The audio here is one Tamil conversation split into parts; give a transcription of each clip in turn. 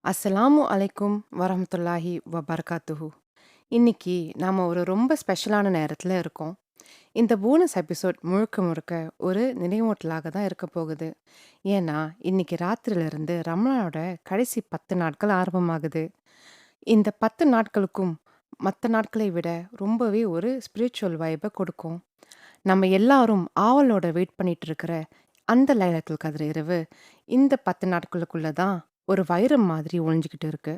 அஸ்ஸலாமு அலைக்கும் வரஹ்மத்துல்லாஹி வபரகாத்துஹு. இன்னைக்கு நாம ஒரு ரொம்ப ஸ்பெஷலான நேரத்துல இருக்கோம். இந்த போனஸ் எபிசோட் முழுக்க முழுக்க ஒரு நினைவூட்டலாக தான் இருக்க போகுது. ஏன்னா, இன்னைக்கு ராத்திரியிலிருந்து ரமலானோட கடைசி 10 நாட்கள் ஆரம்பமாகுது. இந்த 10 நாட்களுக்கும் மத்த நாட்களை விட ரொம்பவே ஒரு ஸ்பிரிச்சுவல் வைப கொடுக்கும். நம்ம எல்லாரும் ஆவலோட வெயிட் பண்ணிட்டு இருக்கிற அந்த லைலத்துல் கத்ர் இரவு இந்த 10 நாட்களுக்குள்ள தான் ஒரு வைரம் மாதிரி ஒளிஞ்சுகிட்டு இருக்கு.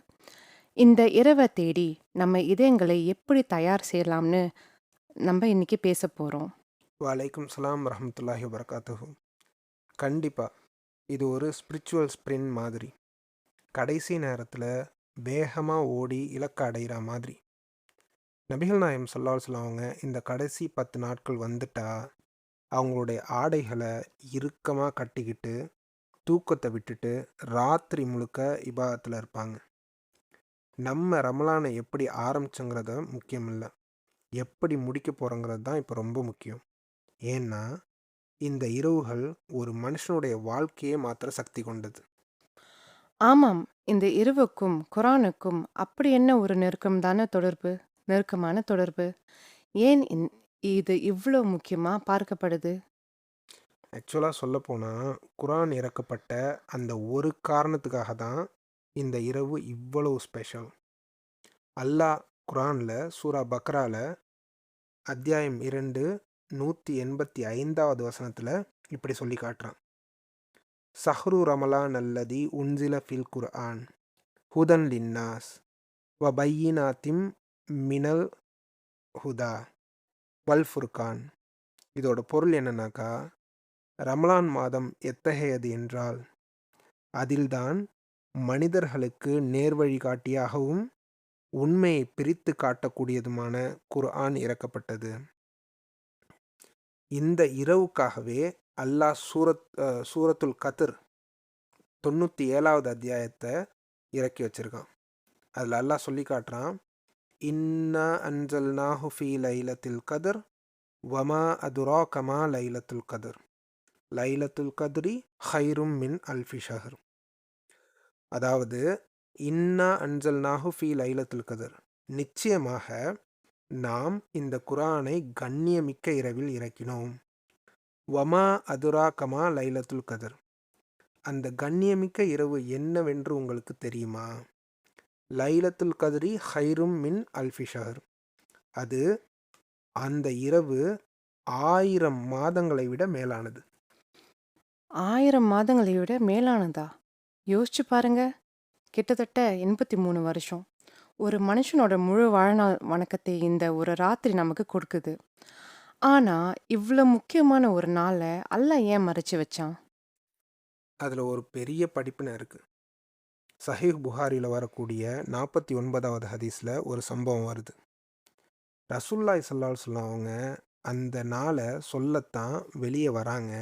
இந்த இரவ தேடி நம்ம இதயங்களை எப்படி தயார் செய்யலாம்னு நம்ம இன்னைக்கு பேசப் போறோம். வலைக்கும் சலாம் வரஹ்மத்துல்லாஹி வபரகாத்துஹு. கண்டிப்பா இது ஒரு ஸ்பிரிச்சுவல் ஸ்ப்ரிண்ட் மாதிரி. கடைசி நேரத்தில் வேகமாக ஓடி இலக்க அடைகிற மாதிரி. நபிகள் நாயம் ஸல்லல்லாஹு அலைஹி வஸல்லம் அவங்க இந்த கடைசி 10 நாட்கள் வந்துட்டா அவங்களுடைய ஆடைகளை இறுக்கமாக கட்டிக்கிட்டு தூக்கத்தை விட்டுட்டு ராத்திரி முழுக்க இபாதத்தில் இருப்பாங்க. நம்ம ரமலானை எப்படி ஆரம்பிச்சோங்கிறத முக்கியம் இல்லை, எப்படி முடிக்க போகிறோங்கிறது தான் இப்போ ரொம்ப முக்கியம். ஏன்னா இந்த இரவுகள் ஒரு மனுஷனுடைய வாழ்க்கையே மாத்திர சக்தி கொண்டது. ஆமாம், இந்த இரவுக்கும் குரானுக்கும் அப்படி என்ன ஒரு நெருக்கமான தொடர்பு. ஏன் இது இவ்ளோ முக்கியமா பார்க்கப்படுது? ஆக்சுவலாக சொல்லப்போனால் குரான் இறக்கப்பட்ட அந்த ஒரு காரணத்துக்காக தான் இந்த இரவு இவ்வளவு ஸ்பெஷல். அல்லாஹ் குரானில் சூரா பக்ரால அத்தியாயம் 2 185வது வசனத்தில் இப்படி சொல்லி காட்டுறான். சஹ்ரு ரமலான் அல்லதி உன்சில ஃபில் குர்ஆன் ஹுதன் லின்னாஸ் வ பையினாத்திம் மினல் ஹுதா வல் ஃபுர்கான். இதோட பொருள் என்னன்னாக்கா, ரமலான் மாதம் எத்தகையது என்றால் அதில்தான் மனிதர்களுக்கு நேர்வழிகாட்டியாகவும் உண்மையை பிரித்து காட்டக்கூடியதுமான குர்ஆன் இறக்கப்பட்டது. இந்த இரவுக்காகவே அல்லாஹ் சூரத்துல் கத்ர் 97வது அத்தியாயத்தை இறக்கி வச்சிருக்கான். அதில் அல்லாஹ் சொல்லி காட்டுறான், இன்னா அன்சல்நாஹு ஃபீ லைலத்தில் கத்ர் வமா அதுராகமா லைலத்துல் கத்ர் லைலத்துல் கத்ரி ஹைரும் மின் அல்ஃபி ஷஹர். அதாவது, இன்னா அன்சல்நாஹு ஃபீ லைலத்துல் கத்ர், நிச்சயமாக நாம் இந்த குரானை கண்ணியமிக்க இரவில் இறக்கினோம். வமா அதுராகமா லைலத்துல் கத்ர், அந்த கண்ணியமிக்க இரவு என்னவென்று உங்களுக்கு தெரியுமா? லைலத்துல் கத்ரி ஹைரும் மின் அல்ஃபி ஷஹர், அது அந்த இரவு 1000 மாதங்களை விட மேலானது. 1000 மாதங்களை விட மேலானதா? யோசிச்சு பாருங்க. கிட்டத்தட்ட 83 வருஷம். ஒரு மனுஷனோட முழு வாழ்நாள் வணக்கத்தை இந்த ஒரு ராத்திரி நமக்கு கொடுக்குது. ஆனா, இவ்ளோ முக்கியமான ஒரு நாள அல்லாஹ் ஏன் மறைச்சு வச்சான்? அதில் ஒரு பெரிய படிப்பினை இருக்குது. சஹீஹ் புகாரியில் வரக்கூடிய 49வது ஹதீஸில் ஒரு சம்பவம் வருது. ரசூலுல்லாஹி ஸல்லல்லாஹு அலைஹி வஸல்லம் அவங்க அந்த நாளை சொல்லத்தான் வெளியே வராங்க.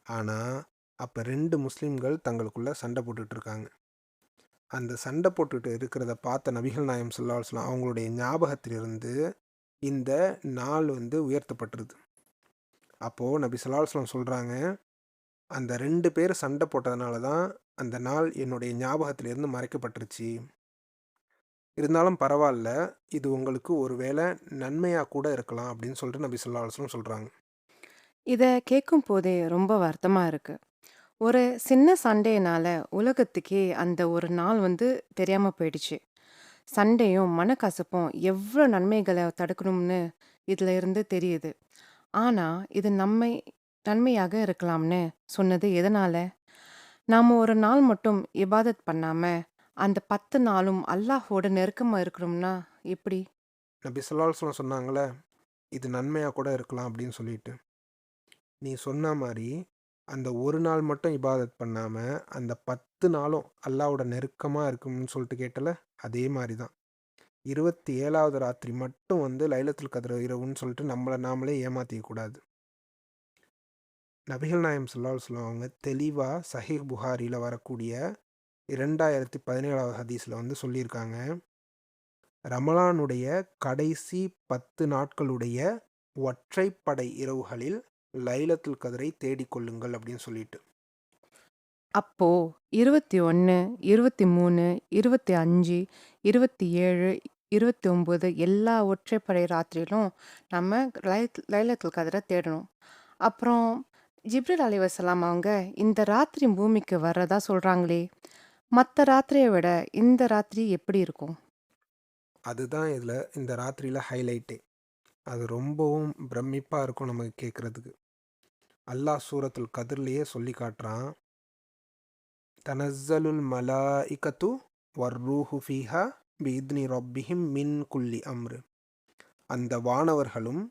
ஆனால் அப்போ 2 முஸ்லீம்கள் தங்களுக்குள்ள சண்டை போட்டுட்டு இருக்காங்க. அந்த சண்டை போட்டுட்டு இருக்கிறத பார்த்த நபிகள் நாயம் ஸல்லல்லாஹு அலைஹி வஸல்லம் அவங்களுடைய ஞாபகத்திலிருந்து இந்த நாள் உயர்த்தப்பட்டிருது. அப்போது நபி ஸல்லல்லாஹு அலைஹி வஸல்லம் சொல்கிறாங்க, அந்த 2 பேர் சண்டை போட்டதுனால தான் அந்த நாள் என்னுடைய ஞாபகத்திலிருந்து மறைக்கப்பட்டுருச்சு. இருந்தாலும் பரவாயில்ல, இது உங்களுக்கு ஒரு வேளை நன்மையாக கூட இருக்கலாம் அப்படின்னு சொல்லிட்டு நபி ஸல்லல்லாஹு அலைஹி வஸல்லம் சொல்கிறாங்க. இத கேட்கும்போதே ரொம்ப வருத்தமா இருக்கு. ஒரு சின்ன சண்டையினால உலகத்துக்கே அந்த ஒரு நாள் தெரியாம போயிடுச்சு. சண்டையும், மனக்கசப்பும் எவ்ளோ நன்மைகள தடுக்கணும்னு இதுல இருந்து தெரியுது. ஆனா, இது நன்மையாக இருக்கலாம்னு சொன்னது எதனால? நாம ஒரு நாள் மட்டும் இபாதத் பண்ணாம, அந்த 10 நாளும் அல்லாஹ்வோட நெருக்கமா இருக்கணும்னா எப்படி? நபி ஸல்லல்லாஹு அலைஹி வஸல்லம் சொன்னாங்களே, இது நன்மையாக கூட இருக்கலாம் அப்படின்னு சொல்லிட்டு. நீ சொன்ன மாதிரி அந்த ஒரு நாள் மட்டும் இபாதத் பண்ணாமல் அந்த 10 நாளும் அல்லாவோட நெருக்கமாக இருக்கும்னு சொல்லிட்டு கேட்டல, அதே மாதிரி தான் 27வது ராத்திரி மட்டும் லைலத்துல் கத்ர் இரவுன்னு சொல்லிட்டு நம்மளை நாமளே ஏமாற்றிக்க கூடாது. நபிகள் நாயம் ஸல்லல்லாஹு அலைஹி வஸல்லம் அவங்க தெளிவாக சஹீஹ் புகாரியில் வரக்கூடிய 2017வது ஹதீஸில் சொல்லியிருக்காங்க, ரமலானுடைய கடைசி 10 நாட்களுடைய ஒற்றைப்படை இரவுகளில் லைலத்துல் கத்ரை தேடிக்கொள்ளுங்கள் அப்படின்னு சொல்லிட்டு. அப்போ 21, 23, 25, 27, 29 எல்லா ஒற்றைப்படை ராத்திரியிலும் நம்ம லைலத்துல் கத்ர தேடணும். அப்புறம் ஜிப்ரீல் அலைஹிஸ்ஸலாம் அவங்க இந்த ராத்திரி பூமிக்கு வர்றதா சொல்றாங்களே, மத்த ராத்திரியை விட இந்த ராத்திரி எப்படி இருக்கும்? அதுதான் இதில் இந்த ராத்திரியில் ஹைலைட்டே. அது ரொம்பவும் பிரமிப்பாக இருக்கும் நமக்கு கேட்குறதுக்கு. அல்லாஹ் சூரத்துல் கதிர்லேயே சொல்லி காட்டுறான், தனஸ்ஸலுல் மலாஇகத்து வர்ரூஹு ஃபீஹா பிஇத்னி ரப்பிஹிம் மின் குல்லி அம்ரு. அந்த வானவர்களும்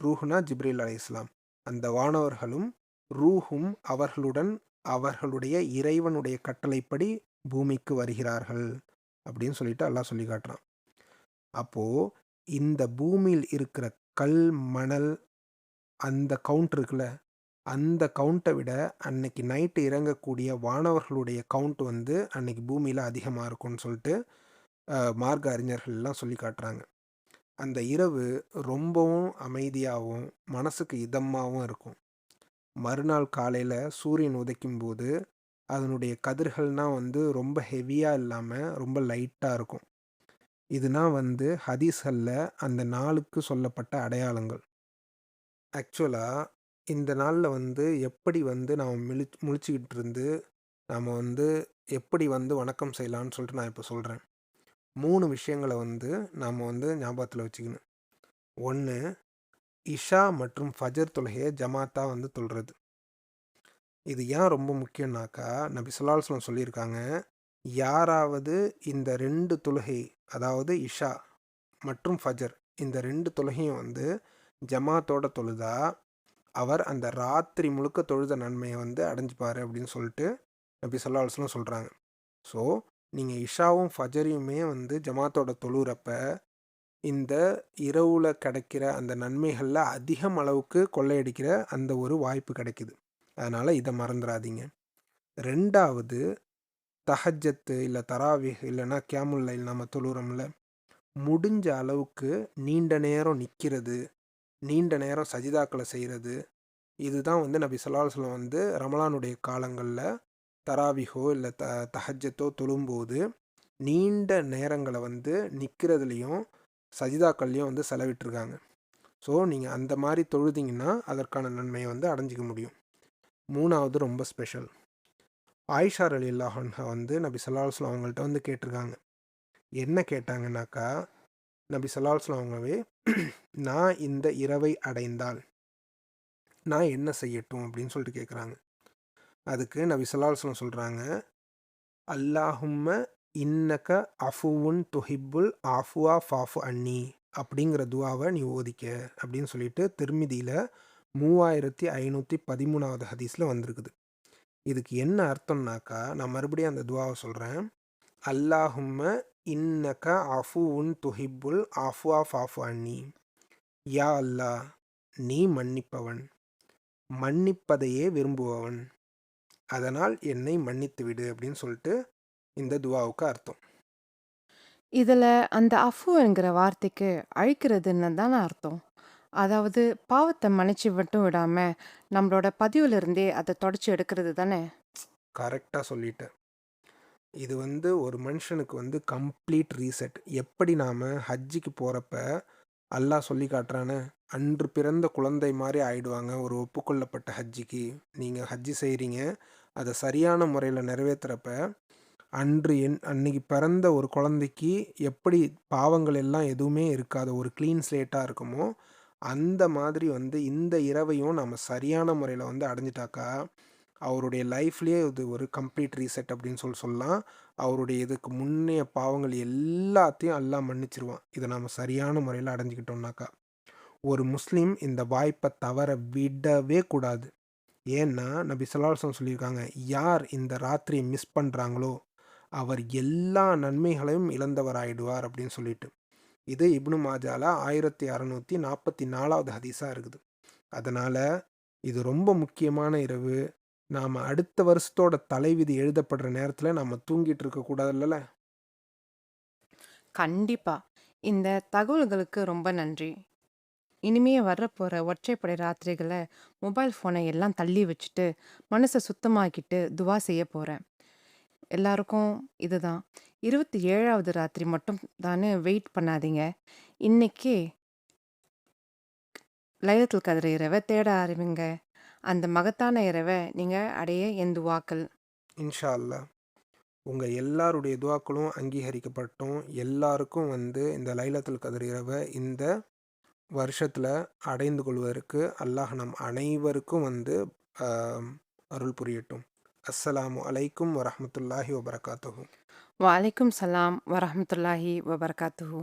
ரூஹுனா ஜிப்ரீல் அலைஹிஸ்ஸலாம், அந்த வானவர்களும் ரூஹும் அவர்களுடன் அவர்களுடைய இறைவனுடைய கட்டளைப்படி பூமிக்கு வருகிறார்கள் அப்படின்னு சொல்லிட்டு அல்லாஹ் சொல்லி காட்டுறான். அப்போது இந்த பூமியில் இருக்கிற கல் மணல் அந்த கவுண்ட் இருக்குல்ல, அந்த கவுண்ட்டை விட அன்னைக்கு நைட்டு இறங்கக்கூடிய வானவர்களுடைய கவுண்ட் வந்து அன்னைக்கு பூமியில் அதிகமாக இருக்கும்னு சொல்லிட்டு மார்க்க அறிஞர்கள்லாம் சொல்லி காட்டுறாங்க. அந்த இரவு ரொம்பவும் அமைதியாகவும் மனசுக்கு இதமாகவும் இருக்கும். மறுநாள் காலையில் சூரியன் உதைக்கும் போது அதனுடைய கதிர்கள்னால் வந்து ரொம்ப ஹெவியாக இல்லாமல் ரொம்ப லைட்டாக இருக்கும். இதுனா வந்து ஹதீஸ்களில் அந்த நாளுக்கு சொல்லப்பட்ட அடையாளங்கள். ஆக்சுவலாக இந்த நாளில் வந்து எப்படி வந்து நாம் முழிச்சுக்கிட்டு இருந்து நாம் வந்து எப்படி வந்து வணக்கம் செய்யலான்னு சொல்லிட்டு நான் இப்போ சொல்கிறேன். 3 விஷயங்களை வந்து நாம் வந்து ஞாபகத்தில் வச்சுக்கணும். 1, இஷா மற்றும் ஃபஜர் தொழுகையை ஜமாத்தா வந்து தொழுறது. இது ஏன் ரொம்ப முக்கியம்னாக்கா, நபி ஸல்லல்லாஹு அலைஹி வஸல்லம் சொல்லியிருக்காங்க, யாராவது இந்த 2 தொழுகை, அதாவது இஷா மற்றும் ஃபஜர், இந்த 2 தொழுகையும் வந்து ஜமாத்தோட தொழுதா அவர் அந்த ராத்திரி முழுக்க தொழுத நன்மையை வந்து அடைஞ்சுப்பார் அப்படின்னு சொல்லிட்டு நபி ஸல்லல்லாஹு அலைஹி வஸல்லம் சொல்கிறாங்க. ஸோ நீங்கள் இஷாவும் ஃபஜரையுமே வந்து ஜமாத்தோட தொழுகிறப்ப இந்த இரவில் கிடைக்கிற அந்த நன்மைகளில் அதிகம் அளவுக்கு கொள்ளையடிக்கிற அந்த ஒரு வாய்ப்பு கிடைக்குது. அதனால் இதை மறந்துடாதீங்க. 2வது, தஹஜ்ஜத்து இல்லை தராவீஹ் இல்லைன்னா கியாமுல் லைல் நம்ம தொழுகிறோம்ல, முடிஞ்ச அளவுக்கு நீண்ட நேரம் நிற்கிறது, நீண்ட நேரம் சஜிதாக்களை செய்கிறது. இதுதான் வந்து நபி ஸல்லல்லாஹு அலைஹி வஸல்லம் வந்து ரமலானுடைய காலங்களில் தராவிஹோ இல்லை தஹஜ்ஜத்தோ தொழும்போது நீண்ட நேரங்களை வந்து நிற்கிறதுலையும் சஜிதாக்கள்லையும் வந்து செலவிட்டிருக்காங்க. ஸோ நீங்கள் அந்த மாதிரி தொழுதிங்கன்னா அதற்கான நன்மையை வந்து அடைஞ்சிக்க முடியும். 3வது ரொம்ப ஸ்பெஷல். ஆயிஷா ரலியல்லாஹு அன்ஹா வந்து நபி ஸல்லல்லாஹு அலைஹி வஸல்லம் அவங்கள்ட்ட வந்து கேட்டிருக்காங்க. என்ன கேட்டாங்கன்னாக்கா, நபி ஸல்லல்லாஹு அலைஹி வஸல்லம் அவங்கவே நான் இந்த இரவை அடைந்தால் நான் என்ன செய்யட்டும் அப்படின்னு சொல்லிட்டு கேட்குறாங்க. அதுக்கு நபி ஸல்லல்லாஹு அலைஹி வஸல்லம் சொல்கிறாங்க, அல்லாஹும்ம இன்னக அஃபுவுன் துஹிப்புல் ஆஃபுவா ஃபாஃபு அன்னி அப்படிங்கிற துவாவை நீ ஓதிக்க அப்படின்னு சொல்லிட்டு திர்மிதியில் 3513வது ஹதீஸில் வந்திருக்குது. இதுக்கு என்ன அர்த்தம்னாக்கா, நான் மறுபடியும் அந்த துவாவை சொல்கிறேன். அல்லாஹும்ம இன்னக அஃபுவுன் துஹிப்புல் ஆஃபுவா ஃபாஃபு அன்னி. யா அல்லாஹ், நீ மன்னிப்பவன், மன்னிப்பதையே விரும்புபவன், அதனால் என்னை மன்னித்து விடு அப்படின்னு சொல்லிட்டு இந்த துவாவுக்கு அர்த்தம். இதுல அந்த அஃபுங்கிற வார்த்தைக்கு அழிக்கிறதுன்னு தானே அர்த்தம். அதாவது பாவத்தை மன்னிச்சு மட்டும் விடாம நம்மளோட பதிவுல இருந்தே அதை தொடச்சி எடுக்கிறது தானே. கரெக்டாக சொல்லிட்டேன். இது வந்து ஒரு மனுஷனுக்கு வந்து கம்ப்ளீட் ரீசெட். எப்படி நாம் ஹஜ்ஜிக்கு போகிறப்ப அல்லாஹ் சொல்லி காட்டுறானே, அன்று பிறந்த குழந்தை மாதிரி ஆயிடுவாங்க ஒரு ஒப்புக்கொள்ளப்பட்ட ஹஜ்ஜிக்கு. நீங்கள் ஹஜ்ஜி செய்கிறீங்க, அதை சரியான முறையில் நிறைவேற்றுறப்ப அன்னைக்கு பிறந்த ஒரு குழந்தைக்கு எப்படி பாவங்கள் எல்லாம் எதுவுமே இருக்காத ஒரு க்ளீன் ஸ்லேட்டாக இருக்குமோ, அந்த மாதிரி வந்து இந்த இரவையும் நம்ம சரியான முறையில் வந்து அடைஞ்சிட்டாக்கா அவருடைய லைஃப்லேயே இது ஒரு கம்ப்ளீட் ரீசெட் அப்படின்னு சொல்லலாம். அவருடைய இதுக்கு முன்னைய பாவங்கள் எல்லாத்தையும் அல்லாஹ் மன்னிச்சிருவான், இதை நம்ம சரியான முறையில் அடைஞ்சிக்கிட்டோம்னாக்கா. ஒரு முஸ்லீம் இந்த வாய்ப்பை தவற விடவே கூடாது. ஏன்னா நபி ஸல்லல்லாஹு அலைஹி வஸல்லம் சொல்லியிருக்காங்க, யார் இந்த ராத்திரியை மிஸ் பண்ணுறாங்களோ அவர் எல்லா நன்மைகளையும் இழந்தவராயிடுவார் அப்படின்னு சொல்லிட்டு. இது இப்னு மாஜால 1644வது ஹதீஸாக இருக்குது. அதனால் இது ரொம்ப முக்கியமான இரவு. நாம் அடுத்த வருஷத்தோட தலைவிதி எழுதப்படுற நேரத்தில் நம்ம தூங்கிட்டு இருக்கக்கூடாதுல்ல. கண்டிப்பா. இந்த தகவல்களுக்கு ரொம்ப நன்றி. இனிமே வரப்போற ஒற்றைப்படை ராத்திரிகள மொபைல் ஃபோனை எல்லாம் தள்ளி வச்சுட்டு, மனச சுத்தமாக்கிட்டு துவா செய்ய போறேன். எல்லாருக்கும் இதுதான். 27வது ராத்திரி மட்டும் தான்னு வெயிட் பண்ணாதீங்க. இன்னைக்கே லைலத்துல் கத்ர் இரவ தேட ஆரம்பிங்க. அந்த மகத்தான இரவ நீங்க அடைய என் துவாக்கள். இன்ஷா அல்லாஹ். உங்க எல்லாருடைய துவாக்களும் அங்கீகரிக்கப்பட்டும். எல்லாருக்கும் இந்த லைலத்துல் கத்ர் இரவ இந்த வருஷத்துல அடைந்து கொள்வதற்கு அல்லாஹ் நம் அனைவருக்கும் அருள் புரியட்டும். அஸ்ஸலாமு அலைக்கும் வரஹ்மத்துல்லாஹி வபரகாத்துஹு. வலைக்கும் சலாம் வரஹ்மத்துல்லாஹி வபரகாத்துஹு.